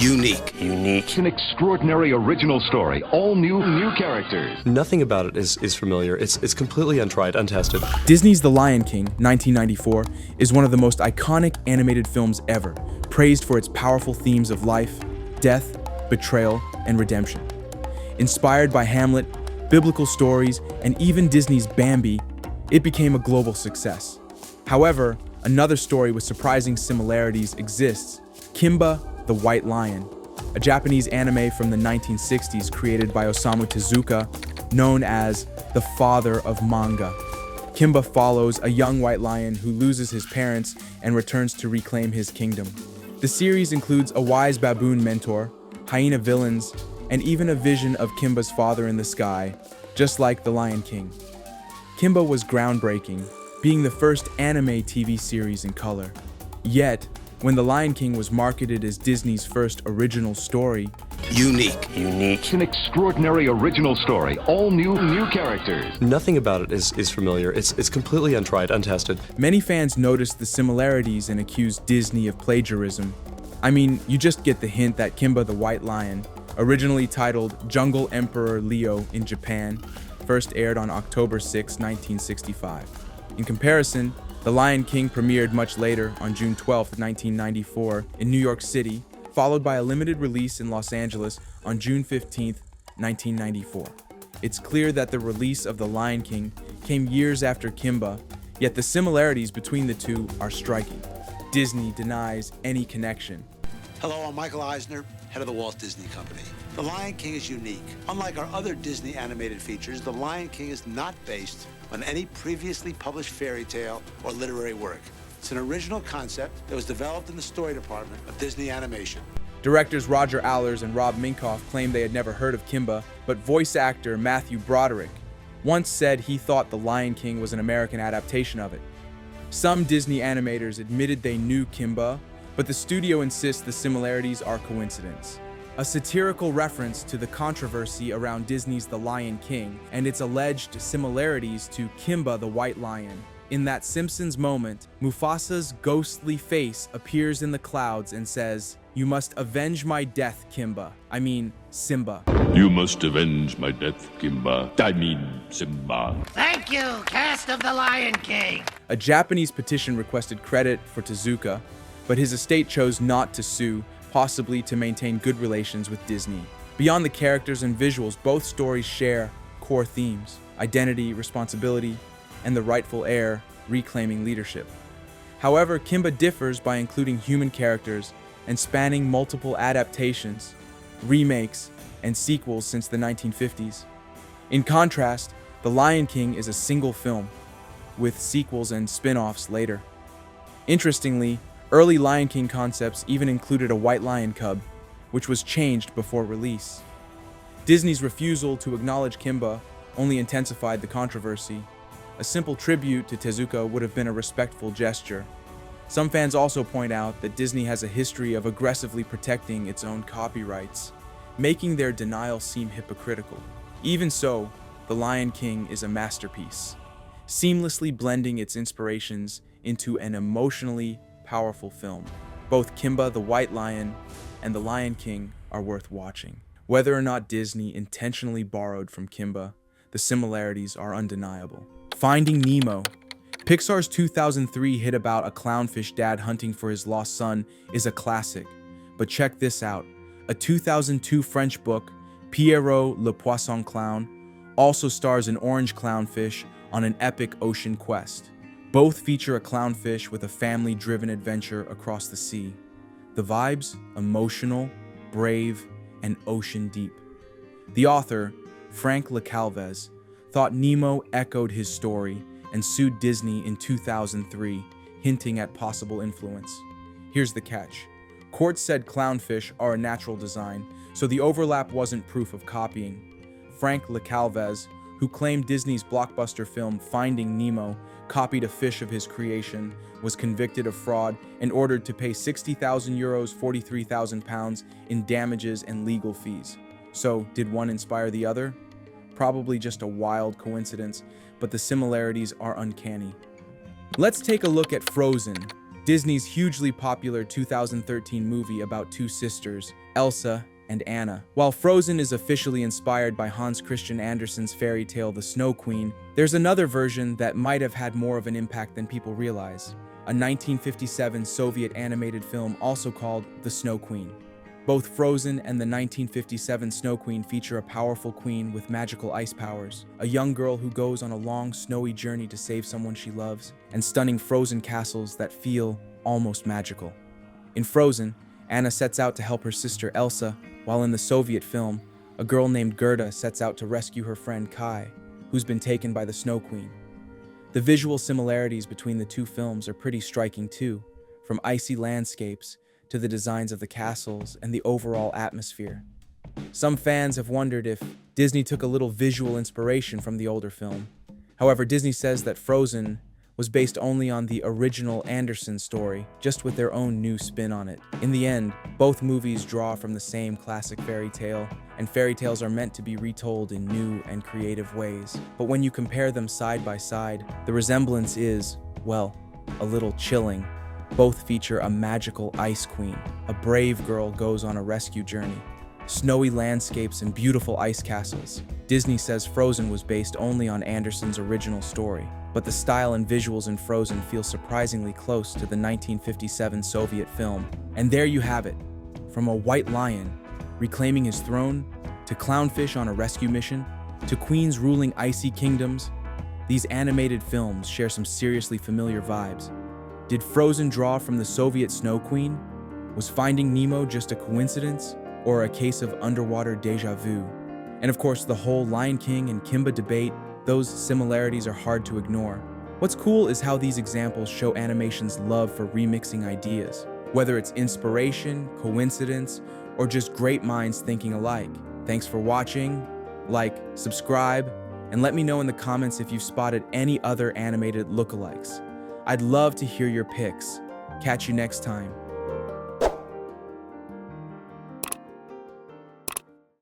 Unique. It's an extraordinary original story. All new characters. Nothing about it is familiar. It's completely untried, untested. Disney's The Lion King, 1994, is one of the most iconic animated films ever, praised for its powerful themes of life, death, betrayal, and redemption. Inspired by Hamlet, biblical stories, and even Disney's Bambi, it became a global success. However, another story with surprising similarities exists: Kimba, the White Lion, a Japanese anime from the 1960s created by Osamu Tezuka, known as the father of manga. Kimba follows a young white lion who loses his parents and returns to reclaim his kingdom. The series includes a wise baboon mentor, hyena villains, and even a vision of Kimba's father in the sky, just like The Lion King. Kimba was groundbreaking, being the first anime TV series in color. Yet, when The Lion King was marketed as Disney's first original story, Unique. It's an extraordinary original story. All new characters. Nothing about it is familiar. It's completely untried, untested. many fans noticed the similarities and accused Disney of plagiarism. I mean, you just get the hint that Kimba the White Lion, originally titled Jungle Emperor Leo in Japan, first aired on October 6, 1965. In comparison, The Lion King premiered much later on June 12, 1994 in New York City, followed by a limited release in Los Angeles on June 15, 1994. It's clear that the release of The Lion King came years after Kimba, yet the similarities between the two are striking. Disney denies any connection. Hello, I'm Michael Eisner, head of the Walt Disney Company. The Lion King is unique. Unlike our other Disney animated features, The Lion King is not based on any previously published fairy tale or literary work. It's an original concept that was developed in the story department of Disney Animation. Directors Roger Allers and Rob Minkoff claimed they had never heard of Kimba, but voice actor Matthew Broderick once said he thought The Lion King was an American adaptation of it. Some Disney animators admitted they knew Kimba, but the studio insists the similarities are coincidence. A satirical reference to the controversy around Disney's The Lion King and its alleged similarities to Kimba the White Lion. In that Simpsons moment, Mufasa's ghostly face appears in the clouds and says, "You must avenge my death, Kimba. I mean, Simba." You must avenge my death, Kimba. I mean, Simba. Thank you, cast of The Lion King. A Japanese petition requested credit for Tezuka, but his estate chose not to sue, possibly to maintain good relations with Disney. Beyond the characters and visuals, both stories share core themes: identity, responsibility, and the rightful heir reclaiming leadership. However, Kimba differs by including human characters and spanning multiple adaptations, remakes, and sequels since the 1950s. In contrast, The Lion King is a single film, with sequels and spin-offs later. Interestingly, early Lion King concepts even included a white lion cub, which was changed before release. Disney's refusal to acknowledge Kimba only intensified the controversy. A simple tribute to Tezuka would have been a respectful gesture. Some fans also point out that Disney has a history of aggressively protecting its own copyrights, making their denial seem hypocritical. Even so, The Lion King is a masterpiece, seamlessly blending its inspirations into an emotionally powerful film. Both Kimba the White Lion and The Lion King are worth watching. Whether or not Disney intentionally borrowed from Kimba, the similarities are undeniable. Finding Nemo. Pixar's 2003 hit about a clownfish dad hunting for his lost son is a classic. But check this out. A 2002 French book, Pierrot le Poisson Clown, also stars an orange clownfish on an epic ocean quest. Both feature a clownfish with a family-driven adventure across the sea. The vibes? Emotional, brave, and ocean deep. The author, Frank LeCalvez, thought Nemo echoed his story and sued Disney in 2003, hinting at possible influence. Here's the catch. Court said clownfish are a natural design, so the overlap wasn't proof of copying. Frank LeCalvez, who claimed Disney's blockbuster film Finding Nemo copied a fish of his creation, was convicted of fraud and ordered to pay €60,000, 43,000 pounds in damages and legal fees. So, did one inspire the other? Probably just a wild coincidence, but the similarities are uncanny. Let's take a look at Frozen. Disney's hugely popular 2013 movie about two sisters, Elsa and Anna. While Frozen is officially inspired by Hans Christian Andersen's fairy tale The Snow Queen, there's another version that might have had more of an impact than people realize. A 1957 Soviet animated film also called The Snow Queen. Both Frozen and the 1957 Snow Queen feature a powerful queen with magical ice powers, a young girl who goes on a long, snowy journey to save someone she loves, and stunning frozen castles that feel almost magical. In Frozen, Anna sets out to help her sister Elsa, while in the Soviet film, a girl named Gerda sets out to rescue her friend Kai, who's been taken by the Snow Queen. The visual similarities between the two films are pretty striking too, from icy landscapes to the designs of the castles and the overall atmosphere. Some fans have wondered if Disney took a little visual inspiration from the older film. However, Disney says that Frozen was based only on the original Andersen story, just with their own new spin on it. In the end, both movies draw from the same classic fairy tale, and fairy tales are meant to be retold in new and creative ways. But when you compare them side by side, the resemblance is, well, a little chilling. Both feature a magical ice queen. A brave girl goes on a rescue journey. Snowy landscapes and beautiful ice castles. Disney says Frozen was based only on Andersen's original story, but the style and visuals in Frozen feel surprisingly close to the 1957 Soviet film. And there you have it. From a white lion reclaiming his throne, to Clownfish on a rescue mission, to queens ruling icy kingdoms, these animated films share some seriously familiar vibes. Did Frozen draw from the Soviet Snow Queen? Was Finding Nemo just a coincidence, or a case of underwater deja vu? And of course, the whole Lion King and Kimba debate, those similarities are hard to ignore. What's cool is how these examples show animation's love for remixing ideas, whether it's inspiration, coincidence, or just great minds thinking alike. Thanks for watching, like, subscribe, and let me know in the comments if you've spotted any other animated lookalikes. I'd love to hear your picks. Catch you next time.